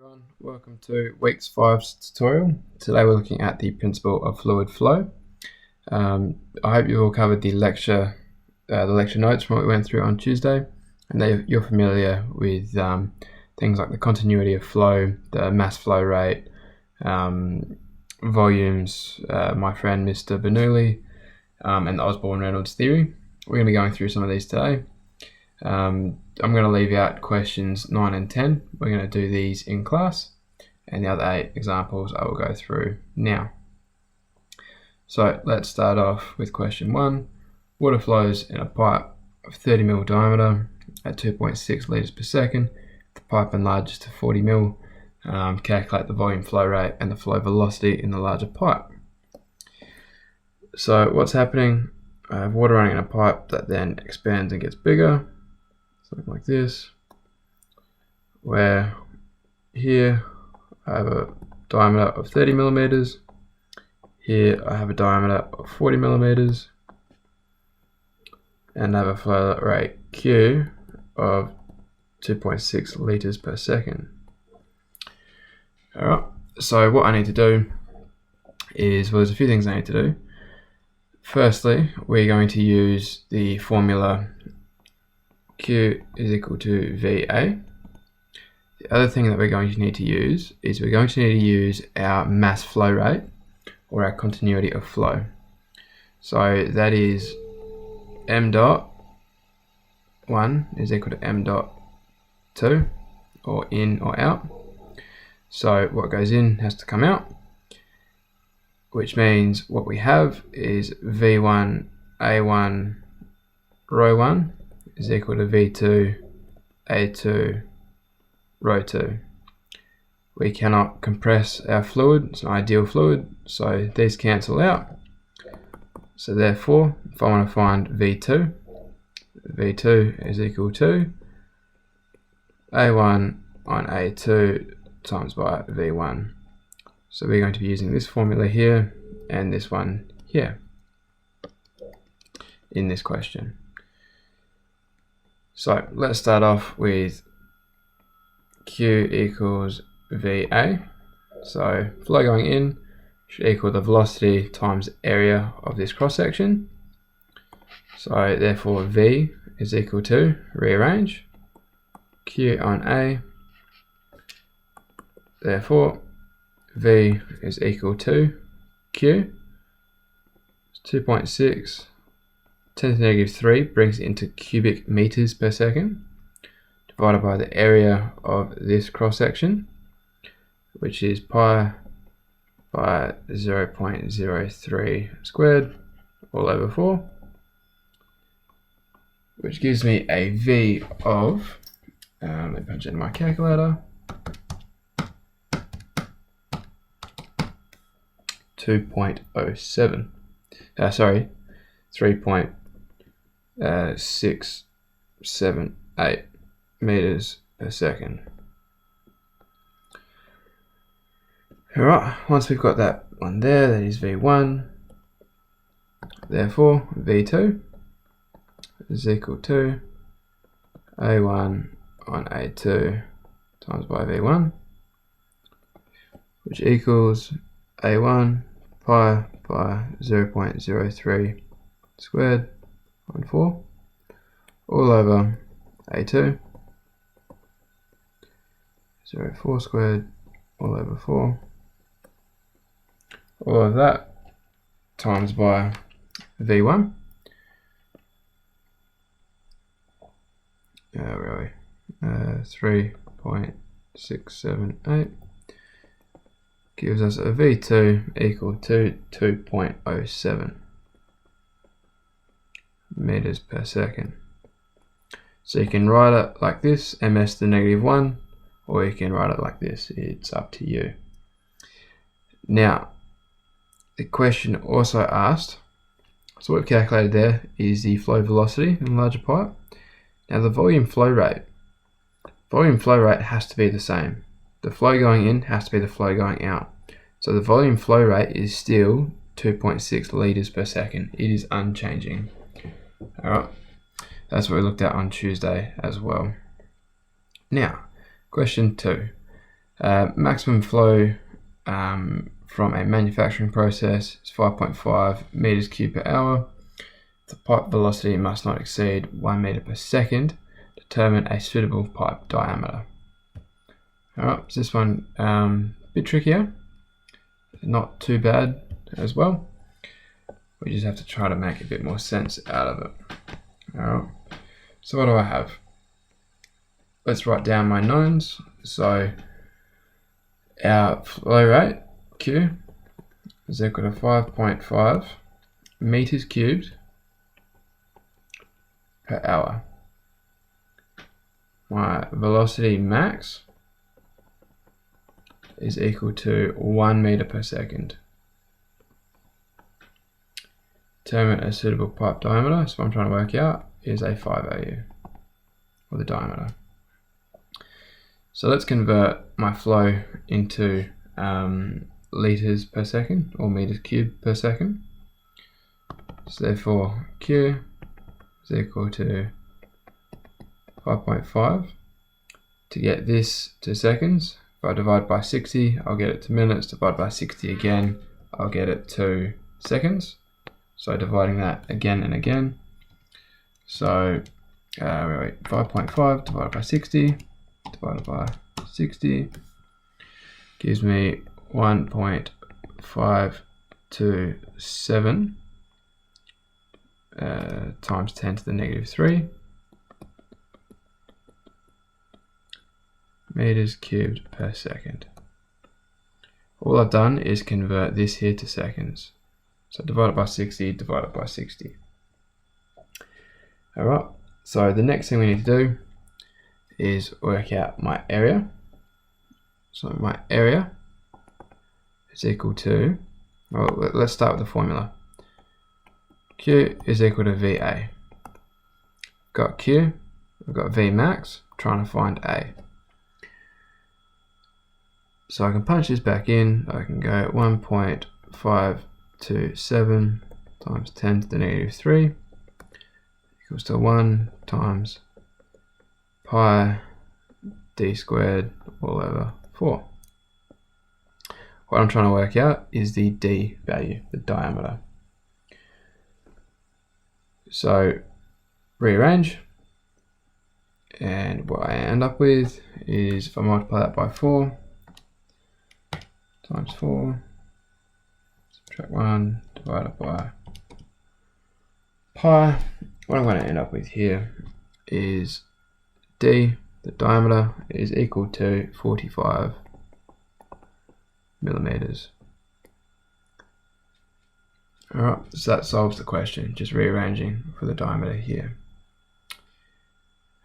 everyone, welcome to week 5's tutorial. Today we're looking at the principle of fluid flow. I hope you've all covered the lecture notes from what we went through on Tuesday, and that you're familiar with things like the continuity of flow, the mass flow rate, volumes, my friend Mr. Bernoulli, and the Osborne-Reynolds theory. We're going to be going through some of these today. I'm going to leave out questions 9 and 10. We're going to do these in class, and the other 8 examples I will go through now. So let's start off with question 1. Water flows in a pipe of 30 ml diameter at 2.6 litres per second. The pipe enlarges to 40 ml. Calculate the volume flow rate and the flow velocity in the larger pipe. So what's happening? I have water running in a pipe that then expands and gets bigger. Something like this, where here I have a diameter of 30 millimeters, here I have a diameter of 40 millimeters, and I have a flow rate Q of 2.6 liters per second. Alright, so what I need to do is, well, there's a few things I need to do. Firstly, we're going to use the formula Q is equal to VA. The other thing that we're going to need to use is we're going to need to use our mass flow rate, or our continuity of flow. So that is m dot 1 is equal to m dot 2, or in or out. So what goes in has to come out, which means what we have is V1 A1 rho 1 is equal to V2 A2 rho 2. We cannot compress our fluid, it's an ideal fluid, so these cancel out. So therefore, if I want to find V2 is equal to A1 on A2 times by V1. So we're going to be using this formula here and this one here in this question. So let's start off with Q equals VA. So flow going in should equal the velocity times area of this cross section. So therefore V is equal to, rearrange, Q on A. Therefore V is equal to Q. 2.6 10 to the negative 3 brings it into cubic meters per second, divided by the area of this cross section, which is pi by 0.03 squared all over 4, which gives me a V of, let me punch it in my calculator, 2.07. Sorry, 3.678 meters per second. Alright, once we've got that one there, that is V1. Therefore, V2 is equal to A1 on A2 times by V1, which equals A1 pi by 0.03 squared on 4 all over A2, 0.4 squared all over 4, all of that times by V1. Where are we? 3.678 gives us a V2 equal to 2.07 meters per second. So you can write it like this, ms to the negative 1, or you can write it like this, it's up to you. Now, the question also asked, so what we've calculated there is the flow velocity in the larger pipe. Now the volume flow rate has to be the same. The flow going in has to be the flow going out. So the volume flow rate is still 2.6 liters per second. It is unchanging. Alright, that's what we looked at on Tuesday as well. Now, question 2. Maximum flow from a manufacturing process is 5.5 meters cubed per hour. The pipe velocity must not exceed 1 meter per second. Determine a suitable pipe diameter. Alright, so this one a bit trickier, not too bad as well. We just have to try to make a bit more sense out of it. Alright, so what do I have? Let's write down my knowns. So our flow rate, Q, is equal to 5.5 meters cubed per hour. My velocity max is equal to 1 meter per second. Determine a suitable pipe diameter. So what I'm trying to work out is a 5 AU, or the diameter. So let's convert my flow into liters per second, or meters cubed per second. So therefore Q is equal to 5.5. To get this to seconds, if I divide by 60, I'll get it to minutes. Divide by 60 again, I'll get it to seconds. So dividing that again and again. So 5.5 divided by 60 divided by 60 gives me 1.527 times 10 to the negative 3 meters cubed per second. All I've done is convert this here to seconds. So divided by 60, divided by 60. Alright, so the next thing we need to do is work out my area. So my area is equal to, well, let's start with the formula. Q is equal to VA. Got Q, I've got V max, trying to find A. So I can punch this back in. I can go 1.527 times 10 to the negative 3 equals to 1 times pi d squared all over 4. What I'm trying to work out is the d value, the diameter. So rearrange, and what I end up with is, if I multiply that by 4 times 4, subtract 1 divided by pi, what I'm going to end up with here is d, the diameter, is equal to 45 millimeters. Alright, so that solves the question, just rearranging for the diameter here.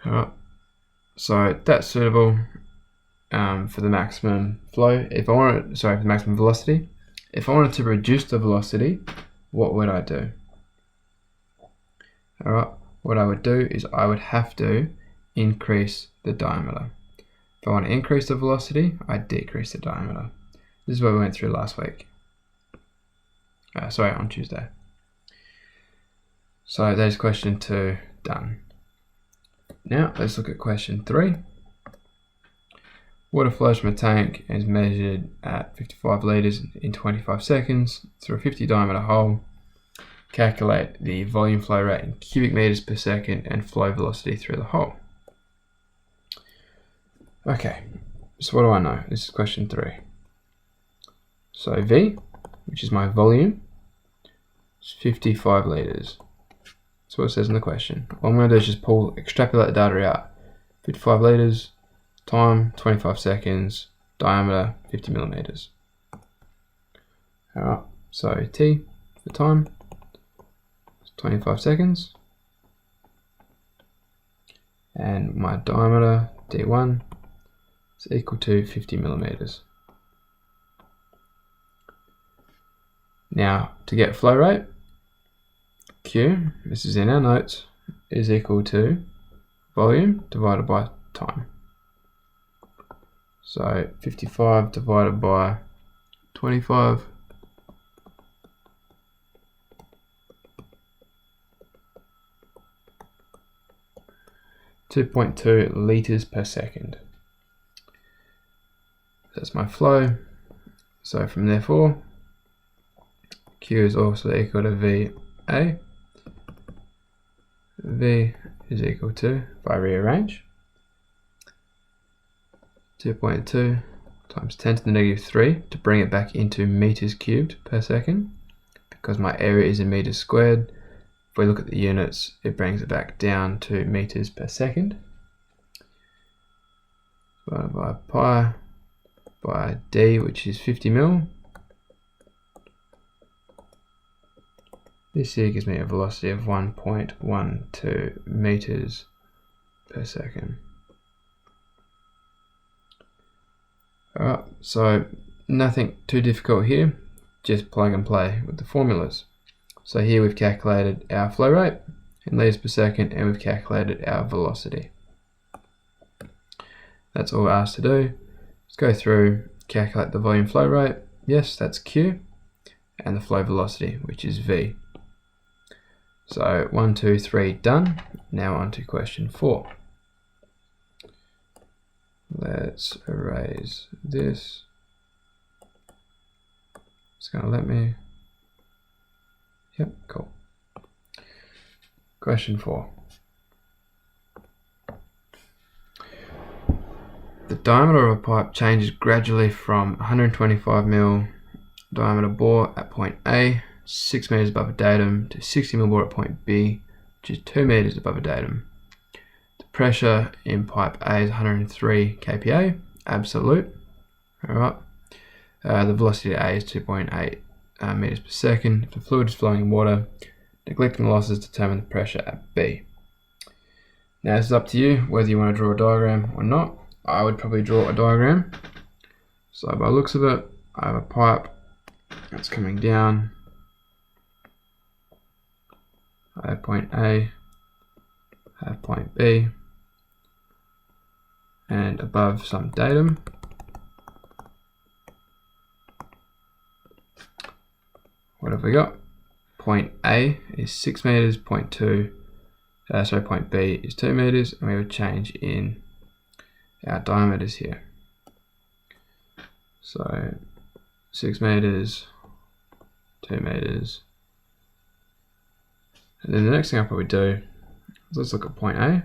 Alright, so that's suitable for the maximum flow. If I wanted, for the maximum velocity. If I wanted to reduce the velocity, what would I do? Alright, what I would do is I would have to increase the diameter. If I want to increase the velocity, I decrease the diameter. This is what we went through last week. On Tuesday. So there's question 2 done. Now let's look at question 3. Water flows from a tank and is measured at 55 litres in 25 seconds through a 50 diameter hole. Calculate the volume flow rate in cubic meters per second and flow velocity through the hole. Okay, so what do I know? This is question 3. So V, which is my volume, is 55 litres. That's what it says in the question. What I'm going to do is just extrapolate the data out. 55 litres, time 25 seconds, diameter 50 millimeters. Alright, so T for time is 25 seconds, and my diameter D1 is equal to 50 millimeters. Now to get flow rate, Q, this is in our notes, is equal to volume divided by time. So 55 divided by 25 2.2 litres per second. That's my flow. So from therefore, Q is also equal to VA. V is equal to, if I rearrange, 2.2 times 10 to the negative 3 to bring it back into meters cubed per second. Because my area is in meters squared, if we look at the units, it brings it back down to meters per second. Divided by pi by d, which is 50 mil. This here gives me a velocity of 1.12 meters per second. Alright, so nothing too difficult here, just plug and play with the formulas. So here we've calculated our flow rate in liters per second, and we've calculated our velocity. That's all we're asked to do. Let's go through, calculate the volume flow rate. Yes, that's Q, and the flow velocity, which is V. So 1, 2, 3 done. Now on to question 4. Let's erase this. It's going to let me. Yep, cool. Question 4. The diameter of a pipe changes gradually from 125 mm diameter bore at point A, 6 meters above a datum, to 60 mm bore at point B, which is 2 meters above a datum. The pressure in pipe A is 103 kPa, absolute. Alright. The velocity at A is 2.8 meters per second. If the fluid is flowing in water, neglecting the losses, determine the pressure at B. Now this is up to you whether you want to draw a diagram or not. I would probably draw a diagram. So by the looks of it, I have a pipe that's coming down. I have point A, I have point B, and above some datum. What have we got? Point A is 6 meters, point B is 2 meters, and we have a change in our diameters here. So 6 meters, 2 meters. And then the next thing I'll probably do is let's look at point A,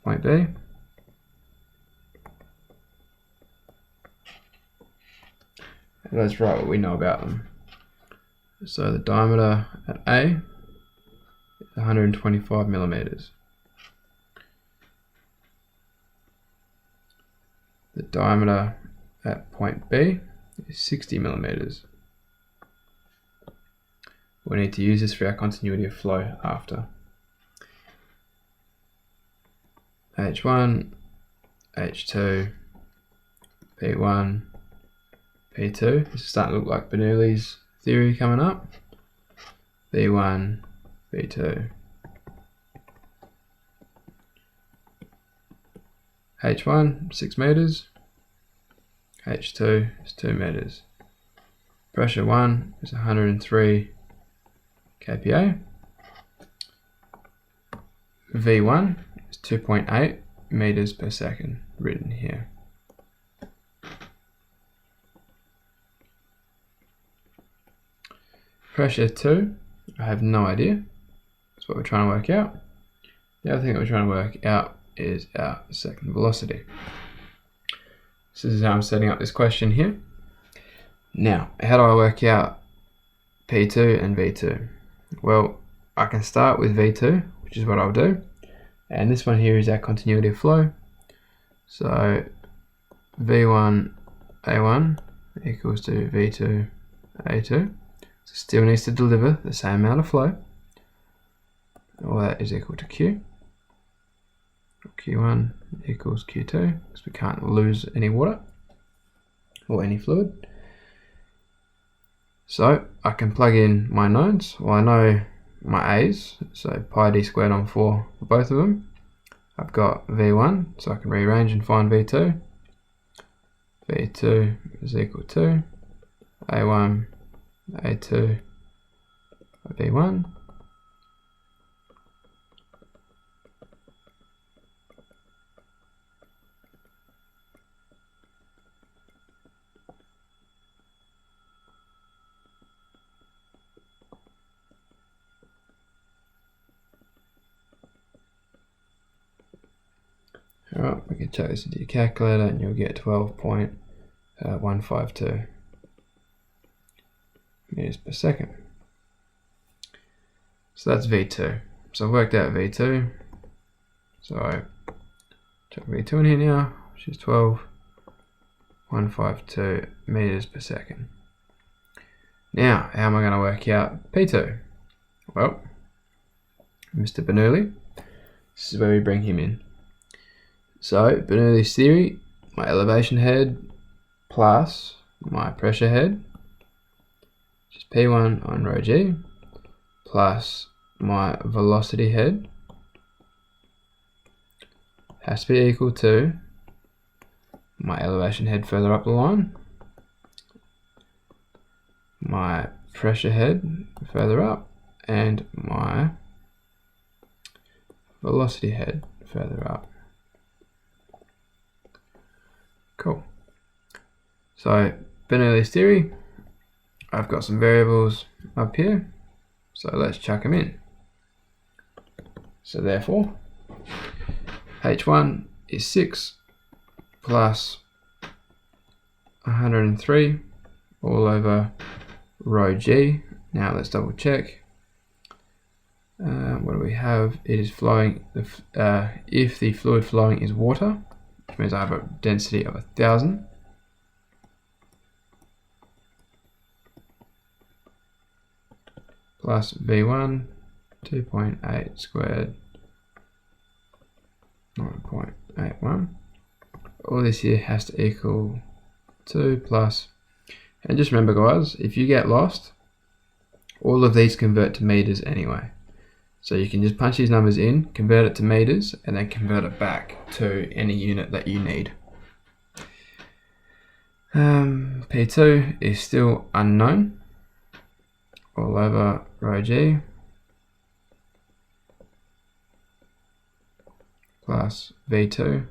point B. And let's write what we know about them. So the diameter at A is 125 millimeters. The diameter at point B is 60 millimeters. We need to use this for our continuity of flow after. H1, H2, P1, P2. This is starting to look like Bernoulli's theory coming up. B1, B2. H1, 6 meters. H2 is 2 meters. Pressure 1 is 103 kPa. V1 is 2.8 meters per second, written here. Pressure 2, I have no idea. That's what we're trying to work out. The other thing that we're trying to work out is our second velocity. So this is how I'm setting up this question here. Now, how do I work out P2 and V2? Well, I can start with V2, which is what I'll do. And this one here is our continuity of flow. So V1 A1 equals to V2 A2. So still needs to deliver the same amount of flow. All that is equal to Q. Q1 equals Q2, because we can't lose any water or any fluid. So I can plug in my knowns. Well, I know my A's, so pi d squared on 4 for both of them. I've got V1, so I can rearrange and find V2. V2 is equal to A1, A2, V1. Alright, we can chuck this into your calculator and you'll get 12.152 meters per second. So that's V2. So I've worked out V2. So I chuck V2 in here now, which is 12.152 meters per second. Now, how am I going to work out P2? Well, Mr. Bernoulli, this is where we bring him in. So, Bernoulli's theory, my elevation head plus my pressure head, which is P1 on rho g, plus my velocity head, has to be equal to my elevation head further up the line, my pressure head further up, and my velocity head further up. Cool. So Bernoulli's theory, I've got some variables up here, so let's chuck them in. So therefore, H1 is 6 plus 103 all over rho g. Now let's double check. What do we have? It is flowing, if the fluid flowing is water, which means I have a density of 1000. Plus V1, 2.8 squared, 9.81. All this here has to equal 2 plus, and just remember guys, if you get lost, all of these convert to meters anyway. So you can just punch these numbers in, convert it to meters, and then convert it back to any unit that you need. P2 is still unknown, all over rho g plus V2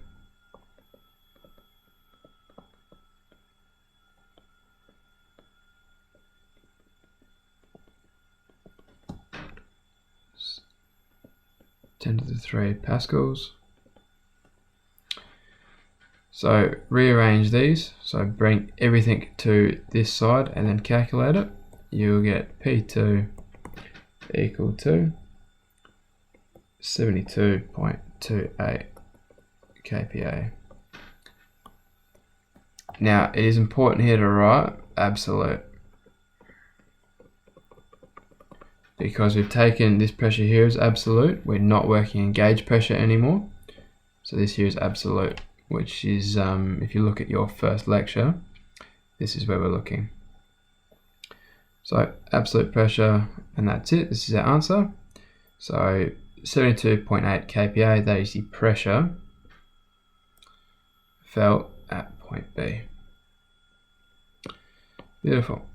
10 to the 3 pascals. So rearrange these, so bring everything to this side and then calculate it. You'll get P2 equal to 72.28 kPa. Now it is important here to write absolute, because we've taken this pressure here as absolute. We're not working in gauge pressure anymore, so this here is absolute, which is if you look at your first lecture, this is where we're looking. So absolute pressure, and that's it. This is our answer. So 72.8 kPa, that is the pressure felt at point B. Beautiful.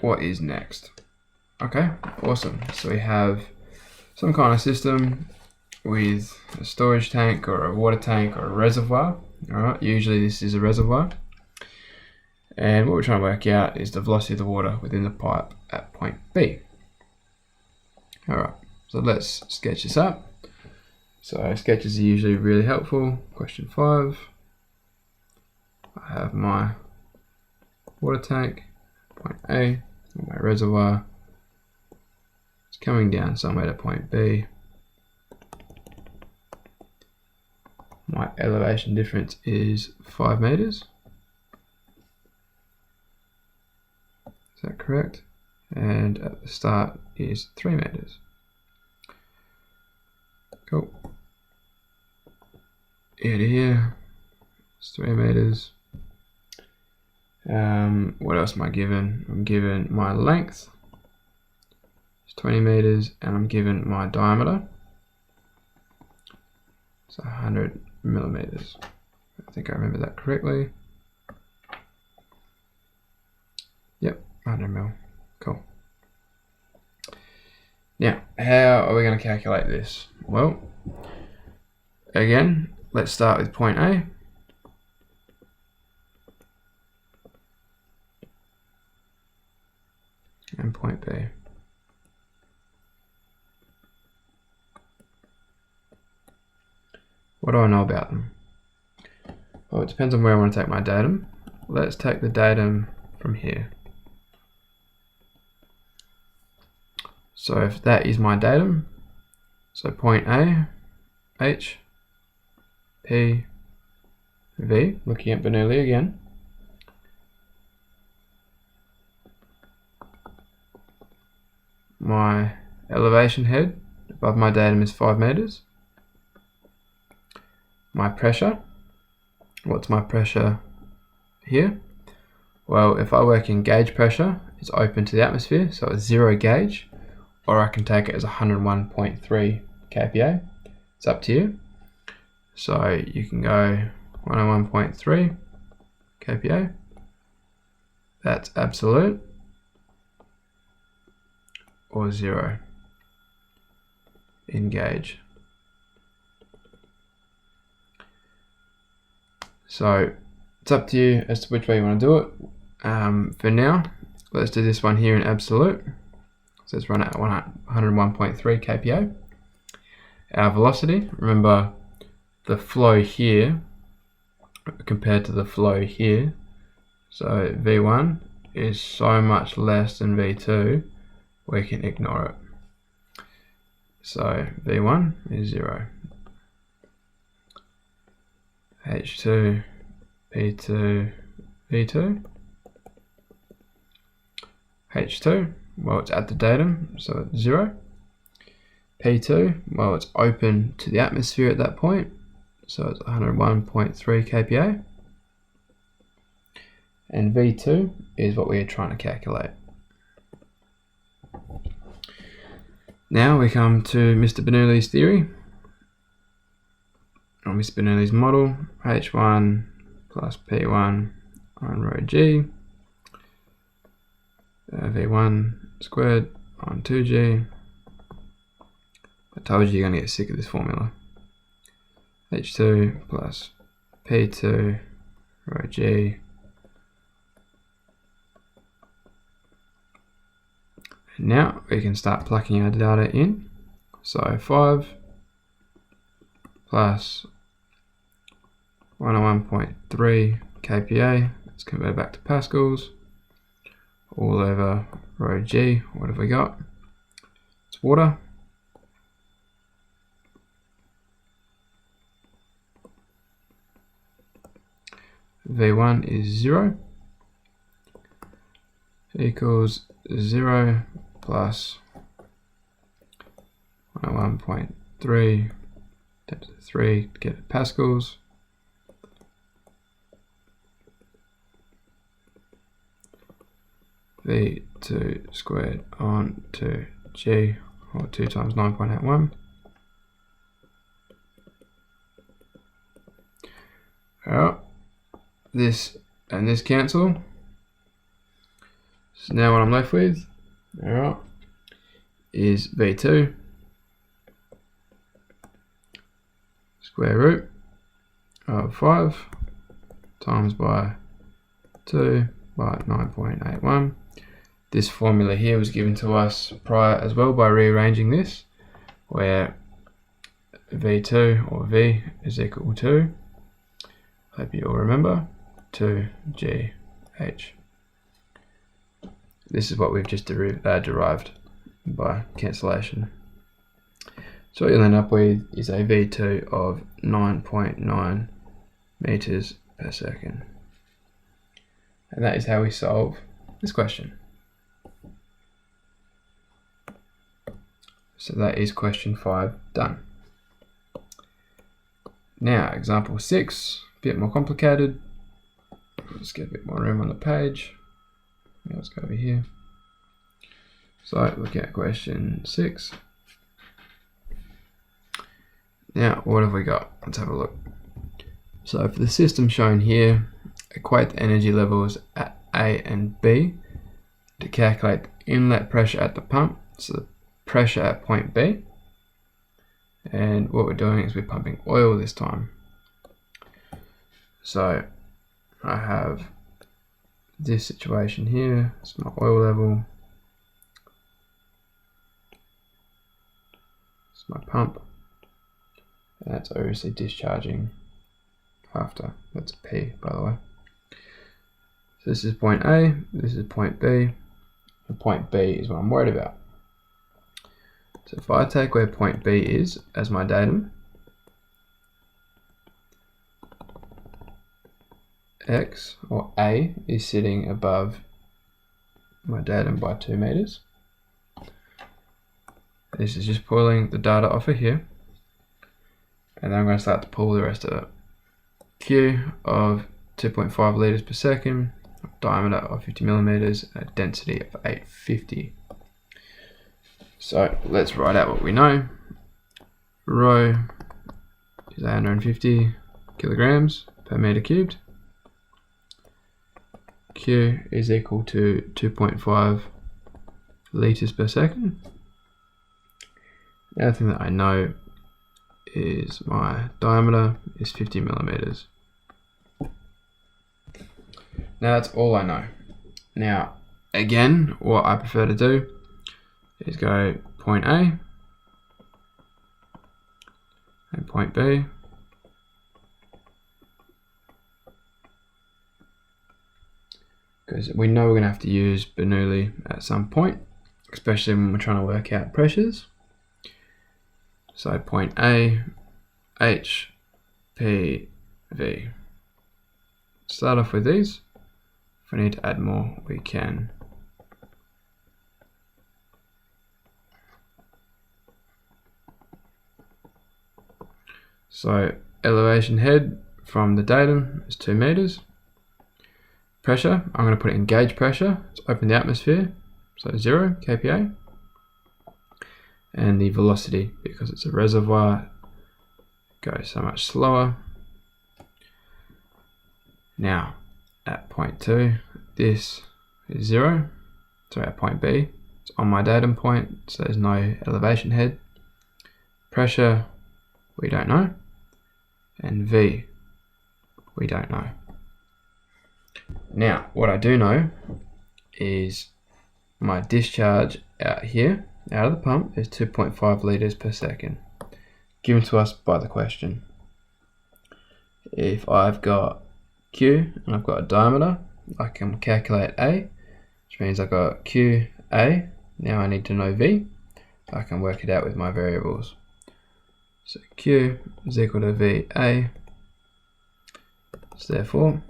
What is next? Okay, awesome. So we have some kind of system with a storage tank or a water tank or a reservoir. All right, usually this is a reservoir. And what we're trying to work out is the velocity of the water within the pipe at point B. All right, so let's sketch this up. So sketches are usually really helpful. Question 5. I have my water tank, point A, and my reservoir. It's coming down somewhere to point B. My elevation difference is 5 meters. Is that correct? And at the start is 3 meters. Cool. Here, it's 3 meters. What else am I given? I'm given my length, it's 20 meters, and I'm given my diameter, so 100 millimeters. I think I remember that correctly. Yep, 100 mil. Cool. Now, how are we going to calculate this? Well, again, let's start with point A. And point B. What do I know about them? Well, it depends on where I want to take my datum. Let's take the datum from here. So if that is my datum, so point A, H, P, V, looking at Bernoulli again. My elevation head above my datum is 5 meters. My pressure, what's my pressure here? Well, if I work in gauge pressure, it's open to the atmosphere, so it's 0 gauge, or I can take it as 101.3 kPa. It's up to you. So you can go 101.3 kPa. That's absolute, or 0 in gauge. So it's up to you as to which way you want to do it. For now, let's do this one here in absolute. So let's run it at 101.3 kPa. Our velocity, remember the flow here compared to the flow here. So V1 is so much less than V2, we can ignore it. So V1 is 0. H2, P2, V2. H2, well, it's at the datum, so it's 0. P2, well, it's open to the atmosphere at that point, so it's 101.3 kPa. And V2 is what we're trying to calculate. Now we come to Mr. Bernoulli's theory, or Mr. Bernoulli's model, H1 plus P1 on rho G, V1 squared on 2G. I told you you're going to get sick of this formula. H2 plus P2 rho G. And now we can start plucking our data in. So 5 plus 101.3 kPa, let's convert back to pascals, all over rho G. What have we got? It's water. V1 is 0 equals 0 plus 101.3 times 3 to get pascals. V2 squared on 2G, or 2 times 9.81. Alright, this and this cancel. So now what I'm left with, alright, is V2 square root of 5 times by 2 by 9.81. This formula here was given to us prior as well by rearranging this, where V2 or V is equal to, hope you all remember, 2GH. This is what we've just derived by cancellation. So what you'll end up with is a V2 of 9.9 meters per second. And that is how we solve this question. So that is question 5 done. Now, example 6, a bit more complicated. Let's get a bit more room on the page. Now let's go over here. So look at question 6. Now, what have we got? Let's have a look. So for the system shown here, equate the energy levels at A and B to calculate inlet pressure at the pump, so the pressure at point B. And what we're doing is we're pumping oil this time. So I have this situation here, it's my oil level, it's my pump, And that's obviously discharging after. That's P, by the way. So this is point A, this is point B, and point B is what I'm worried about. So if I take where point B is as my datum, X, or A, is sitting above my datum by 2 meters. This is just pulling the data off of here, and then I'm going to start to pull the rest of it. Q of 2.5 liters per second, diameter of 50 millimeters, and a density of 850. So let's write out what we know. Rho is 850 kilograms per meter cubed. Q is equal to 2.5 liters per second. The other thing that I know is my diameter is 50 millimeters. Now that's all I know. Now, again, what I prefer to do is go point A and point B. Because we know we're going to have to use Bernoulli at some point, especially when we're trying to work out pressures. So point A, H, P, V. Start off with these. If we need to add more, we can. So elevation head from the datum is 2 meters. Pressure, I'm going to put it in gauge pressure. It's open the atmosphere, so 0 kPa. And the velocity, because it's a reservoir, goes so much slower. Now, at point 2, this is 0. Sorry, at point B, it's on my datum point, so there's no elevation head. Pressure, we don't know. And V, we don't know. Now, what I do know is my discharge out here, out of the pump, is 2.5 liters per second, given to us by the question. If I've got Q and I've got a diameter, I can calculate A, which means I've got QA. Now I need to know V. I can work it out with my variables. So Q is equal to VA. So therefore,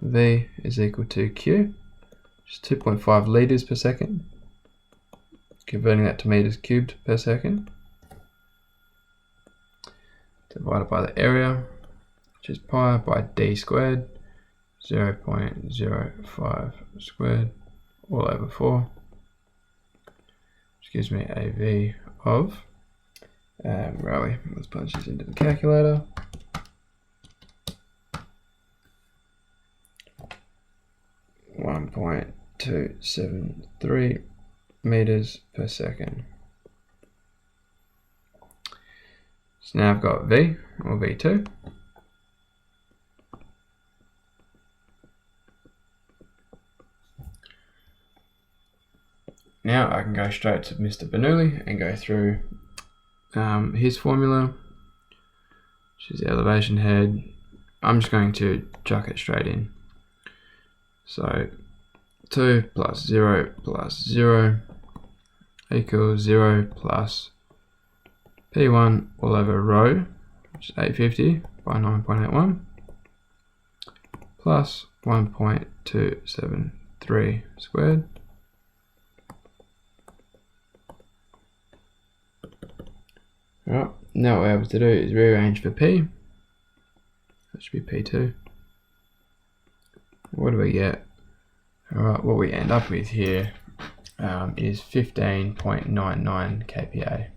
V is equal to Q, which is 2.5 liters per second. Converting that to meters cubed per second. Divided by the area, which is pi by d squared, 0.05 squared, all over 4, which gives me a V of, where are we? Let's punch this into the calculator. .273 meters per second. So now I've got V, or V2. Now I can go straight to Mr. Bernoulli and go through his formula, which is the elevation head. I'm just going to chuck it straight in. So 2 plus 0 plus 0 equals 0 plus P1 all over rho, which is 850 by 9.81, plus 1.273 squared. Alright, now what we're able to do is rearrange for P. That should be P2. What do we get? Alright, what we end up with here is 15.99 kPa.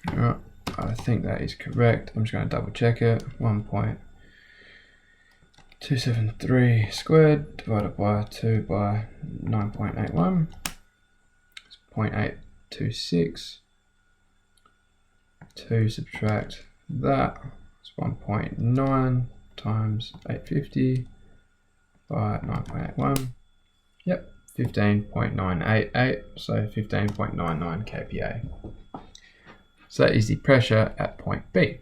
Alright, I think that is correct. I'm just going to double check it. 1.273 squared divided by 2 by 9.81. It's 0.826. To subtract that, it's 1.9 times 850 by 9.81. Yep, 15.988, so 15.99 kPa. So that is the pressure at point B.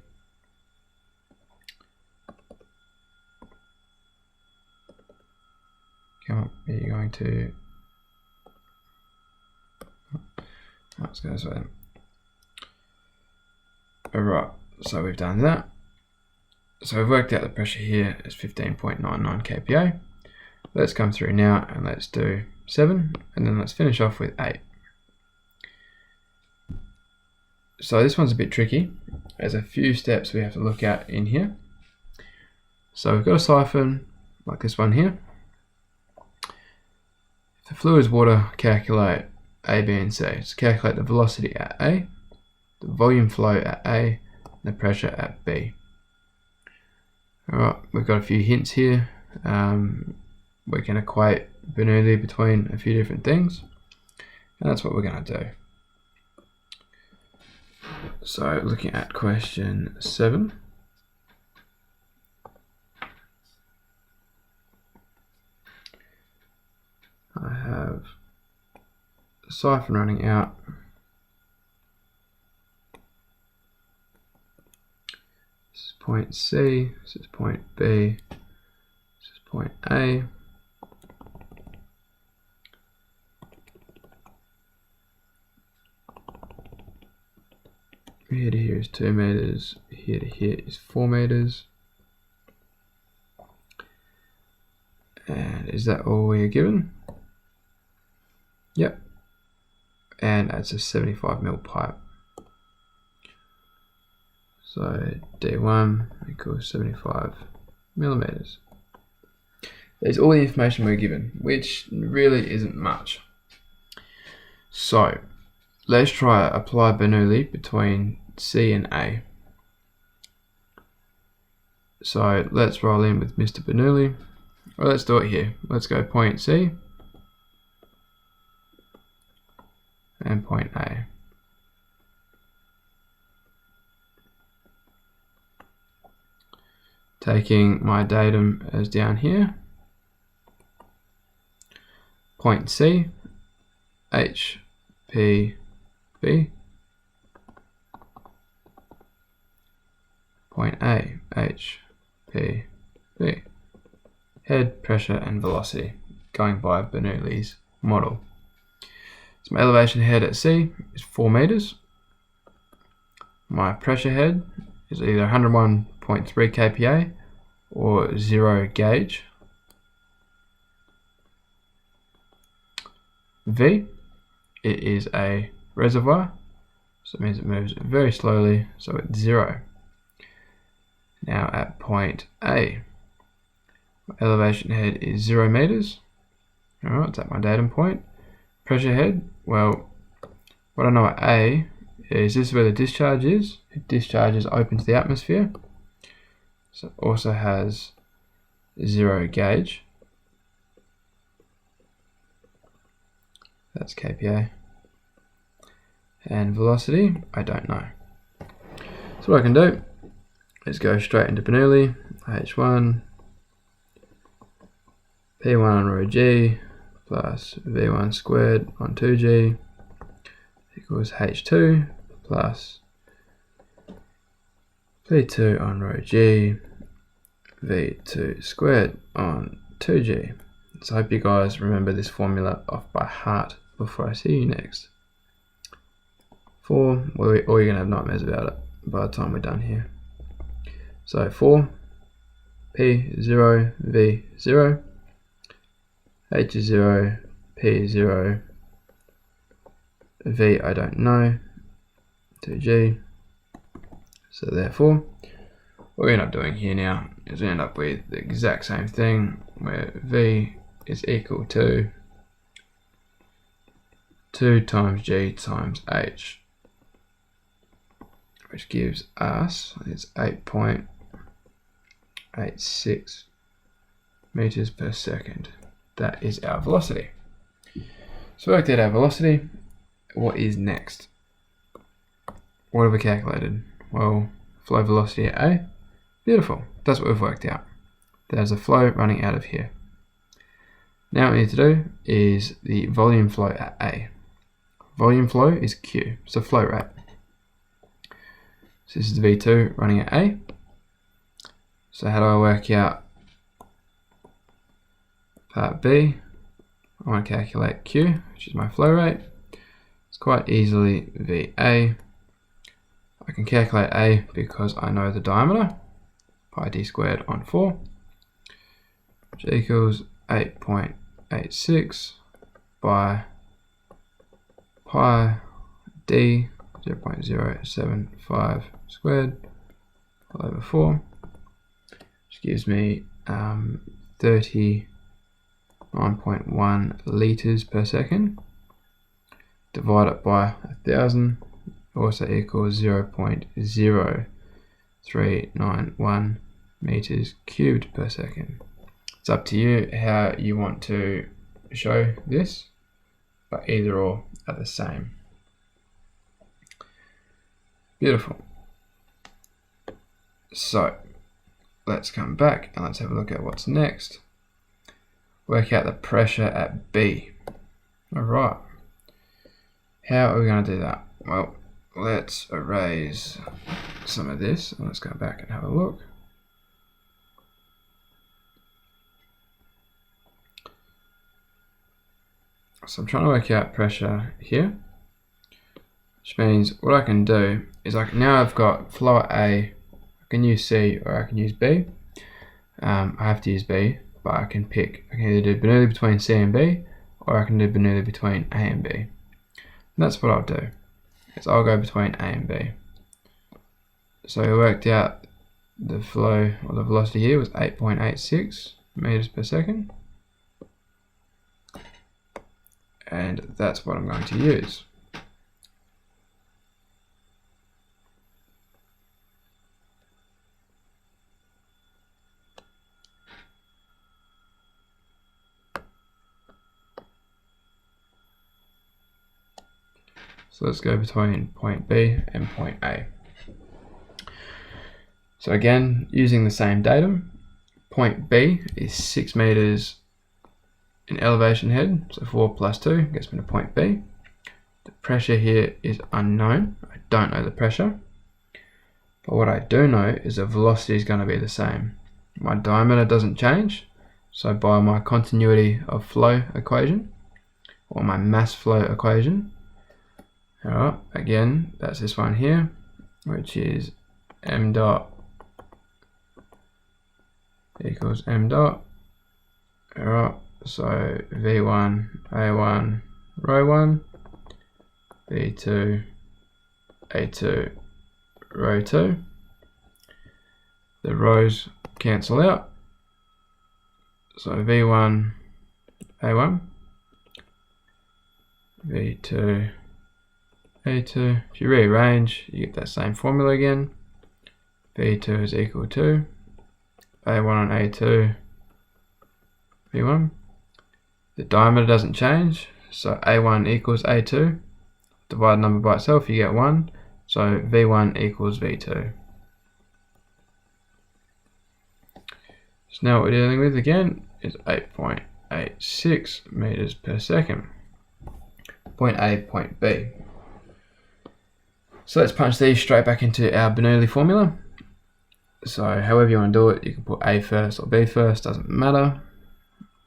Come on, are you going to... Let's go this way then. Alright, so we've done that. So we've worked out the pressure here is 15.99 kPa. Let's come through now and let's do 7, and then let's finish off with 8. So this one's a bit tricky. There's a few steps we have to look at in here. So we've got a siphon like this one here. If the fluid is water, calculate A, B and C. So calculate the velocity at A, the volume flow at A, and the pressure at B. Alright, we've got a few hints here. We can equate Bernoulli between a few different things, and that's what we're going to do. So looking at question 7. I have a siphon running out. This is point C, this is point B, this is point A. Here to here is 2 meters, here to here is 4 meters. And is that all we are given? Yep. And it's a 75mm pipe. So D1 equals 75 millimeters. There's all the information we're given, which really isn't much. So let's try apply Bernoulli between C and A. So let's roll in with Mr. Bernoulli. Well, let's do it here. Let's go point C and point A. Taking my datum as down here. Point C, H, P, B. Point A, H, P, B. Head, pressure and velocity, going by Bernoulli's model. So my elevation head at C is 4 meters. My pressure head is either 101.3 kPa or 0 gauge. V, it is a reservoir, so it means it moves very slowly, so it's 0. Now at point A, my elevation head is 0 meters. Alright, it's at my datum point. Pressure head, well, what I know at A is this is where the discharge is. It discharges open to the atmosphere. So it also has 0 gauge. That's kPa. And velocity, I don't know. So what I can do is go straight into Bernoulli. H1 P1 on rho g plus V1 squared on 2g equals H2 plus P2 on rho g V2 squared on 2g. So I hope you guys remember this formula off by heart before I see you next. 4, or you're going to have nightmares about it by the time we're done here. So 4, P0, V0, H is 0, P is 0, V I don't know, 2G. So therefore, what we end up doing here now is we end up with the exact same thing where V is equal to 2 times G times H, which gives us, it's 8.86 meters per second. That is our velocity. So we worked out our velocity. What is next? What have we calculated? Well, flow velocity at A. Beautiful. That's what we've worked out. There's a flow running out of here. Now what we need to do is the volume flow at A. Volume flow is Q, so flow rate. So this is the V2 running at A. So how do I work out part B? I want to calculate Q, which is my flow rate. It's quite easily VA. I can calculate A because I know the diameter, pi d squared on 4, which equals 8.86 by pi d 0.075 squared all over 4, which gives me 39.1 litres per second. Divide it by 1,000, also equals 0.0391 meters cubed per second. It's up to you how you want to show this, but either or are the same. Beautiful. So let's come back and let's have a look at what's next. Work out the pressure at B. Alright. How are we going to do that? Well, let's erase some of this and let's go back and have a look. So I'm trying to work out pressure here, which means what I can do is now I've got flow at A, I can use C or I can use B. I have to use B, but I can pick. I can either do Bernoulli between C and B, or I can do Bernoulli between A and B. And that's what I'll do, is I'll go between A and B. So we worked out the flow, or the velocity here was 8.86 meters per second. And that's what I'm going to use. So let's go between point B and point A. So again, using the same datum, point B is 6 meters in elevation head, so 4 plus 2 gets me to point B. The pressure here is unknown. I don't know the pressure. But what I do know is the velocity is going to be the same. My diameter doesn't change, so by my continuity of flow equation, or my mass flow equation, alright, again, that's this one here, which is m dot equals m dot. Alright, so V1, A1, rho 1, V2, A2, rho 2. The rows cancel out. So V1, A1, V2, A2. If you rearrange, you get that same formula again. V2 is equal to A1 on A2, V1. The diameter doesn't change, so A1 equals A2. Divide the number by itself, you get 1. So V1 equals V2. So now what we're dealing with again is 8.86 meters per second. Point A, point B. So let's punch these straight back into our Bernoulli formula. So however you want to do it, you can put A first or B first, doesn't matter.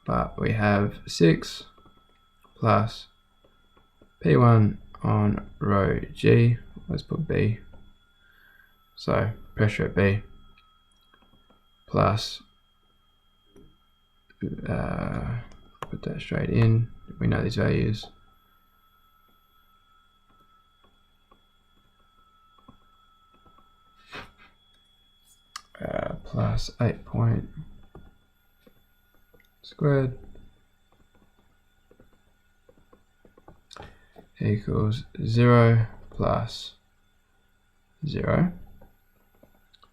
But we have 6 plus P1 on rho G, let's put B. So pressure at B plus, put that straight in, we know these values. Plus 8 point squared equals 0 plus 0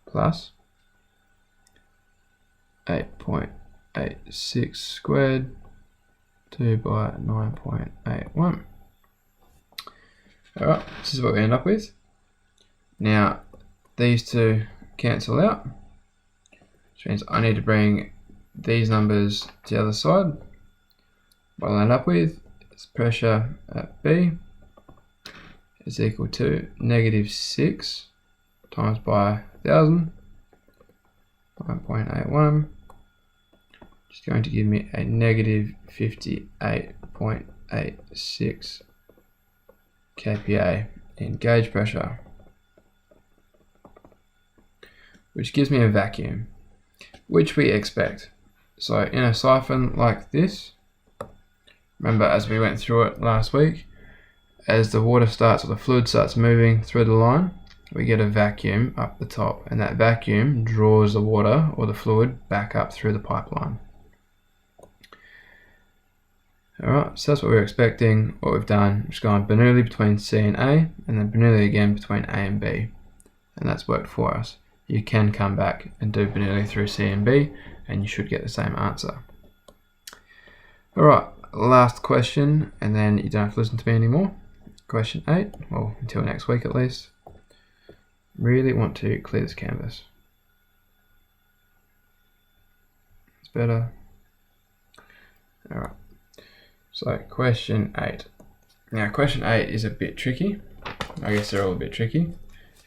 plus 8.86 squared 2 by 9.81. Alright, this is what we end up with. Now these two cancel out, which means I need to bring these numbers to the other side. what I'll end up with is pressure at B is equal to -6 times by 1000, 9.81, which is going to give me a -58.86 kPa in gauge pressure, which gives me a vacuum, which we expect. So in a siphon like this, remember as we went through it last week, as the water starts or the fluid starts moving through the line, we get a vacuum up the top, and that vacuum draws the water or the fluid back up through the pipeline. Alright, so that's what we're expecting. What we've done, we've gone Bernoulli between C and A, and then Bernoulli again between A and B, and that's worked for us. You can come back and do Bernoulli through C and B, and you should get the same answer. Alright, last question, and then you don't have to listen to me anymore. Question 8, well, until next week at least. Really want to clear this canvas. It's better. Alright, so question 8. Now question 8 is a bit tricky. I guess they're all a bit tricky.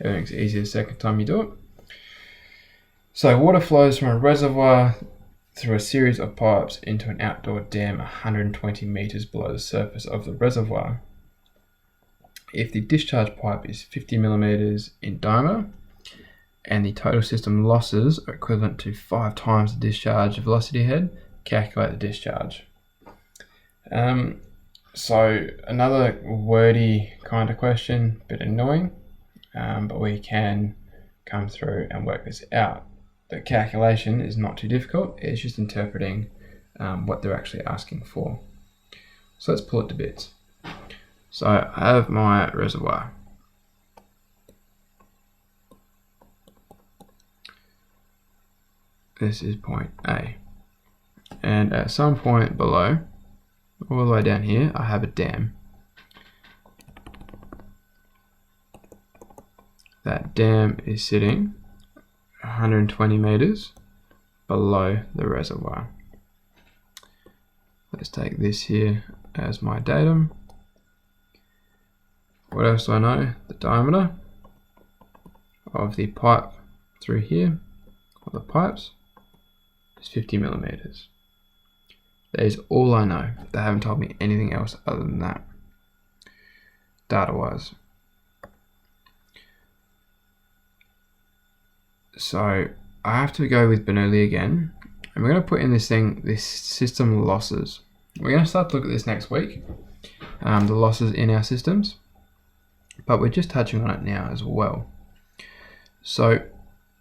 Everything's easier the second time you do it. So water flows from a reservoir through a series of pipes into an outdoor dam 120 meters below the surface of the reservoir. If the discharge pipe is 50 millimeters in diameter and the total system losses are equivalent to 5 times the discharge velocity head, calculate the discharge. So another wordy kind of question, a bit annoying, but we can come through and work this out. The calculation is not too difficult, it's just interpreting what they're actually asking for. So let's pull it to bits. So I have my reservoir. This is point A. And at some point below, all the way down here, I have a dam. That dam is sitting 120 meters below the reservoir. Let's take this here as my datum. What else do I know? The diameter of the pipe through here, or the pipes, is 50 millimeters. That is all I know. They haven't told me anything else other than that, data-wise. So I have to go with Bernoulli again, and we're going to put in this system losses. We're going to start to look at this next week, the losses in our systems, but we're just touching on it now as well. So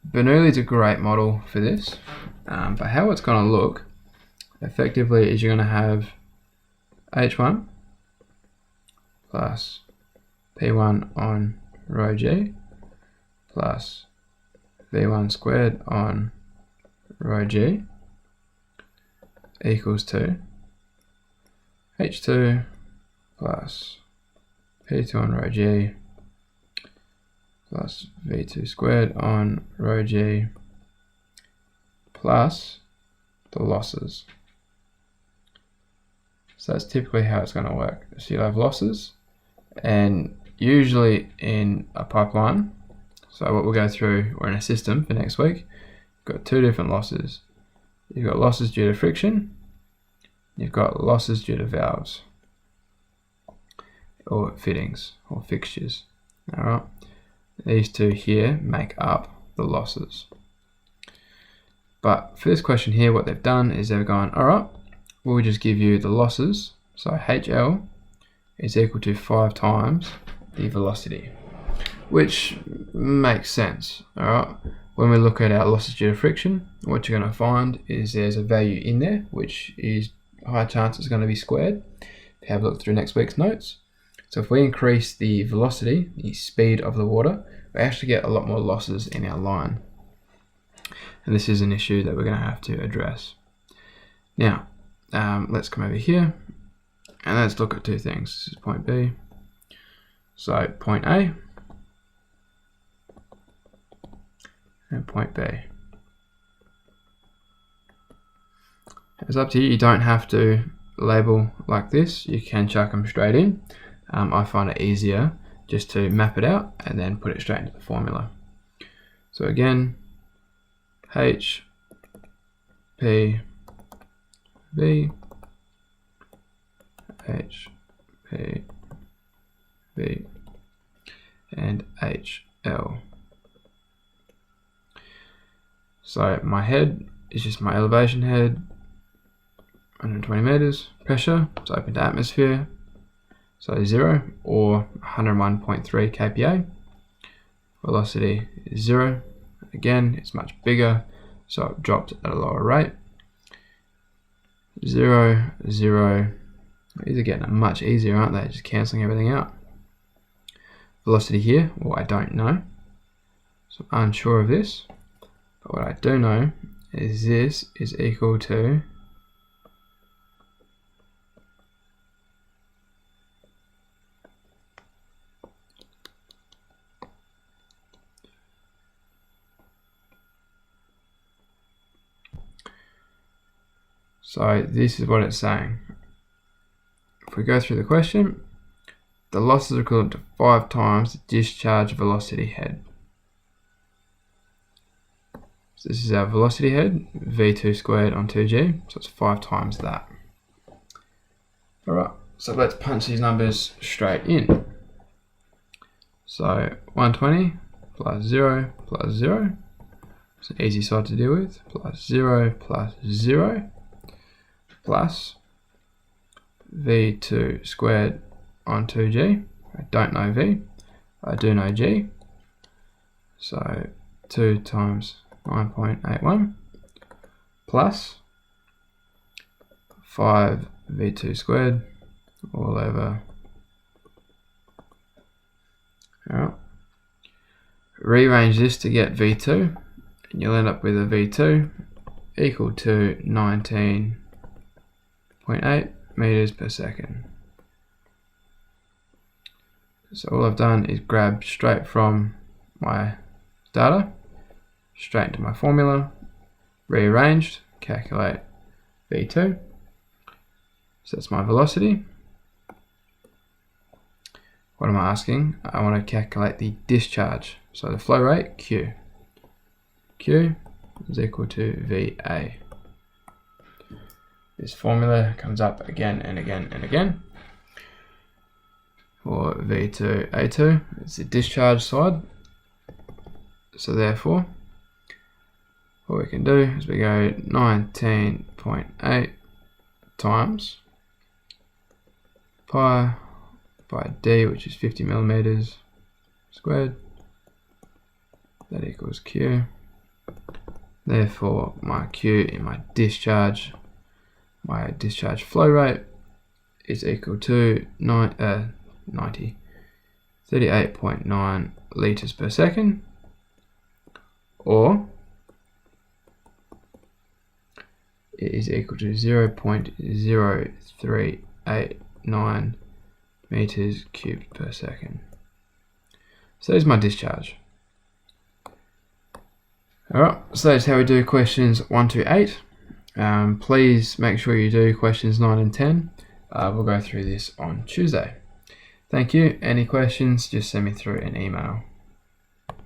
Bernoulli is a great model for this, but how it's going to look effectively is you're going to have H1 plus P1 on rho G plus V1 squared on rho G equals to H2 plus P2 on rho G plus V2 squared on rho G plus the losses. So that's typically how it's going to work. So you'll have losses, and usually in a pipeline, so what we'll go through, or in a system for next week, you've got 2 different losses. You've got losses due to friction, you've got losses due to valves, or fittings, or fixtures. Alright, these 2 here make up the losses. But for this question here, what they've done is they've gone, alright, we'll just give you the losses, so HL is equal to 5 times the velocity, which makes sense. Alright, when we look at our losses due to friction, what you're going to find is there's a value in there which is high chance it's going to be squared. If you have a look through next week's notes, so if we increase the velocity, the speed of the water, we actually get a lot more losses in our line, and this is an issue that we're going to have to address. Now let's come over here and let's look at 2 things. This is point B. So point A and point B. It's up to you. You don't have to label like this, you can chuck them straight in. I find it easier just to map it out and then put it straight into the formula. So again, H, P, V, H, P, V, and H, L. So my head is just my elevation head, 120 meters, pressure, it's open to atmosphere, so 0 or 101.3 kPa. Velocity is 0. Again, it's much bigger, so it dropped at a lower rate. 0, 0. These are getting much easier, aren't they? Just cancelling everything out. Velocity here, well, I don't know, so I'm unsure of this. But what I do know is this is equal to so this is what it's saying. If we go through the question, the loss is equivalent to 5 times the discharge velocity head. So this is our velocity head, v2 squared on 2g, so it's 5 times that. Alright, so let's punch these numbers straight in. So 120 plus 0 plus 0, it's an easy side to deal with, plus 0 plus 0, plus v2 squared on 2g. I don't know v, I do know g, so 2 times 9.81 plus 5 v2 squared all over. Alright. Rearrange this to get v2 and you'll end up with a v2 equal to 19.8 meters per second. So all I've done is grab straight from my data, straight into my formula, rearranged, calculate v2. So that's my velocity. What am I asking? I want to calculate the discharge. So the flow rate, Q. Q is equal to VA. This formula comes up again and again and again. For V2A2, it's the discharge side. So therefore, what we can do is we go 19.8 times pi by d, which is 50 millimeters squared. That equals Q. Therefore, my Q in my discharge flow rate is equal to 38.9 liters per second, or it is equal to 0.0389 meters cubed per second. So there's my discharge. Alright, so that's how we do questions 1 to 8. Please make sure you do questions 9 and 10. We'll go through this on Tuesday. Thank you. Any questions, just send me through an email.